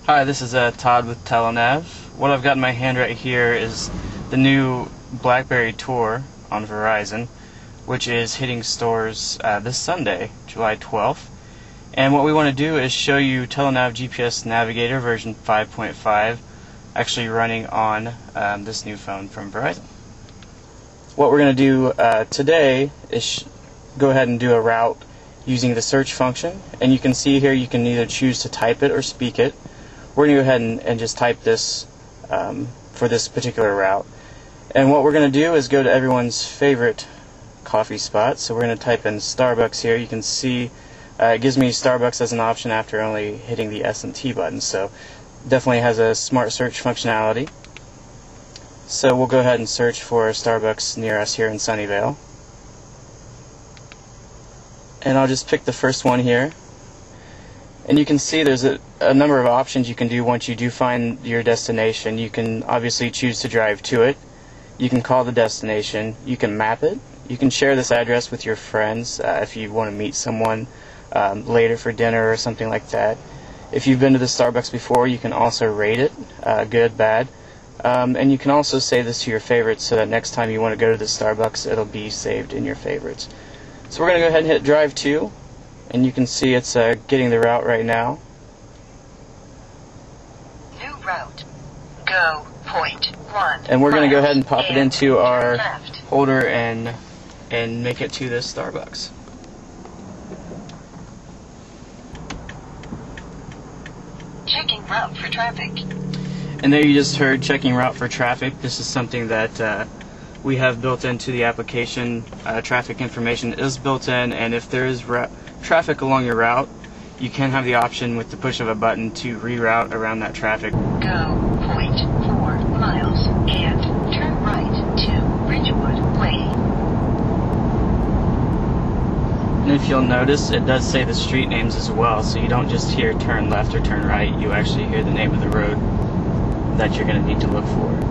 Hi, this is Todd with TeleNav. What I've got in my hand right here is the new BlackBerry Tour on Verizon, which is hitting stores this Sunday, July 12th. And what we want to do is show you TeleNav GPS Navigator version 5.5 actually running on this new phone from Verizon. What we're going to do today is go ahead and do a route using the search function. And you can see here you can either choose to type it or speak it. We're going to go ahead and just type this for this particular route. And what we're going to do is go to everyone's favorite coffee spot. So we're going to type in Starbucks here. You can see it gives me Starbucks as an option after only hitting the S and T button. So definitely has a smart search functionality. So we'll go ahead and search for Starbucks near us here in Sunnyvale. And I'll just pick the first one here. And you can see there's a number of options you can do once you do find your destination. You can obviously choose to drive to it. You can call the destination. You can map it. You can share this address with your friends if you want to meet someone later for dinner or something like that. If you've been to the Starbucks before, you can also rate it, good, bad. And you can also save this to your favorites so that next time you want to go to the Starbucks, it'll be saved in your favorites. So we're going to go ahead and hit drive to. And you can see it's getting the route right now. New route. Go point 1. And we're going to go ahead and pop it and into our left. holder and make it to this Starbucks. Checking route for traffic. And there you just heard checking route for traffic. This is something that we have built into the application. Traffic information is built in, and if there is traffic along your route, you can have the option with the push of a button to reroute around that traffic. Go point 4 miles and turn right to Ridgewood Way. And if you'll notice, it does say the street names as well, so you don't just hear turn left or turn right, you actually hear the name of the road that you're going to need to look for.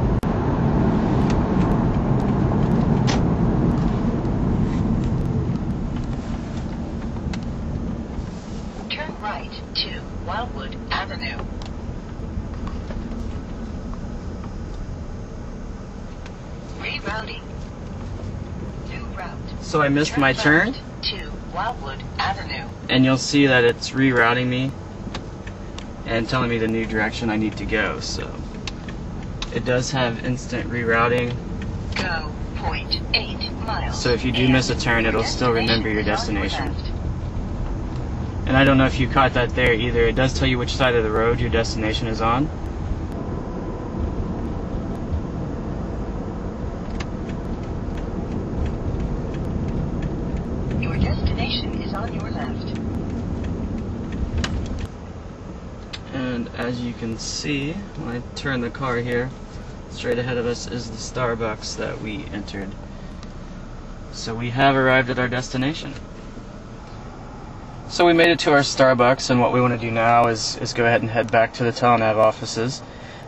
Right to Wildwood Avenue. Rerouting. New route. So I missed my turn. To Wildwood Avenue. And you'll see that it's rerouting me and telling me the new direction I need to go. So it does have instant rerouting. Go point 8 miles. So if you do miss a turn, it'll still remember your destination. And I don't know if you caught that there either. It does tell you which side of the road your destination is on. Your destination is on your left. And as you can see, when I turn the car here, straight ahead of us is the Starbucks that we entered. So we have arrived at our destination. So we made it to our Starbucks, and what we want to do now is go ahead and head back to the TeleNav offices.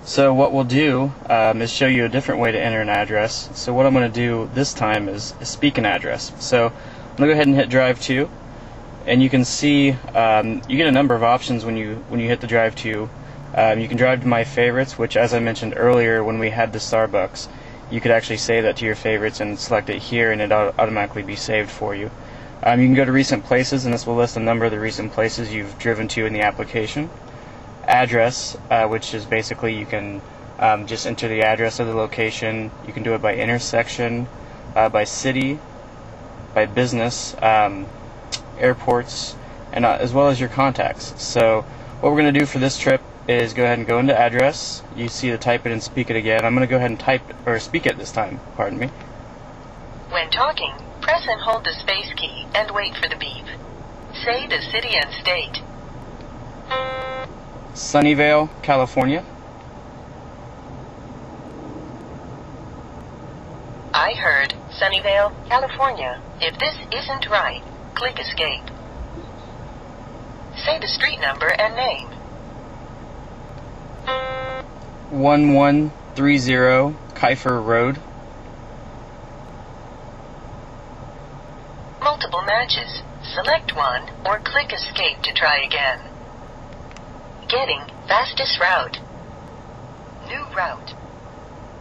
So what we'll do is show you a different way to enter an address. So what I'm going to do this time is speak an address. So I'm going to go ahead and hit drive to, and you can see you get a number of options when you hit the drive to. You can drive to my favorites, which, as I mentioned earlier when we had the Starbucks, you could actually save that to your favorites and select it here, and it'll automatically be saved for you. You can go to recent places, and this will list a number of the recent places you've driven to in the application. Address, which is basically you can just enter the address of the location. You can do it by intersection, by city, by business, airports, and as well as your contacts. So what we're going to do for this trip is go ahead and go into address. You see the type it and speak it again. I'm going to go ahead and type or speak it this time, pardon me. When talking, press and hold the space key and wait for the beep. Say the city and state. Sunnyvale, California. I heard Sunnyvale, California. If this isn't right, click escape. Say the street number and name. 1130 Kiefer Road. Multiple matches. Select one or click escape to try again. Getting fastest route. New route.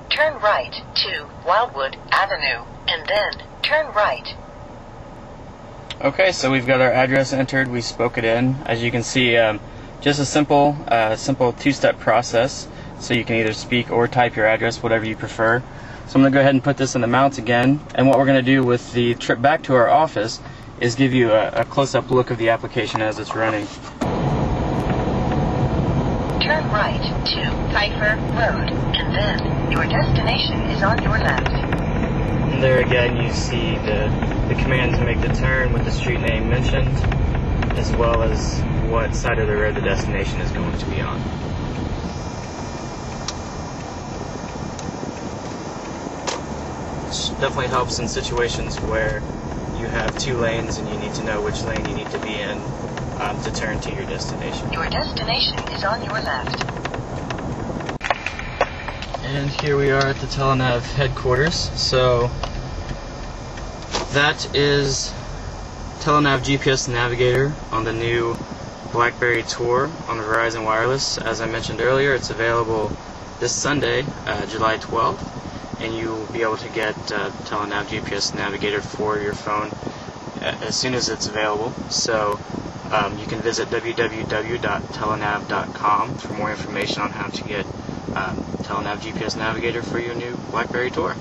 Turn right to Wildwood Avenue, and then turn right. Okay, so we've got our address entered. We spoke it in. As you can see, just a simple two-step process. So you can either speak or type your address, whatever you prefer. So I'm going to go ahead and put this in the mount again. And what we're going to do with the trip back to our office is give you a close-up look of the application as it's running. Turn right to Pfeiffer Road, and then your destination is on your left. And there again you see the command to make the turn with the street name mentioned, as well as what side of the road the destination is going to be on. Which definitely helps in situations where you have two lanes and you need to know which lane you need to be in to turn to your destination. Your destination is on your left. And here we are at the TeleNav headquarters. So that is TeleNav GPS Navigator on the new BlackBerry Tour on the Verizon Wireless. As I mentioned earlier, it's available this Sunday, July 12th, and you will be able to get TeleNav GPS Navigator for your phone as soon as it's available. So you can visit www.telenav.com for more information on how to get TeleNav GPS Navigator for your new BlackBerry Tour.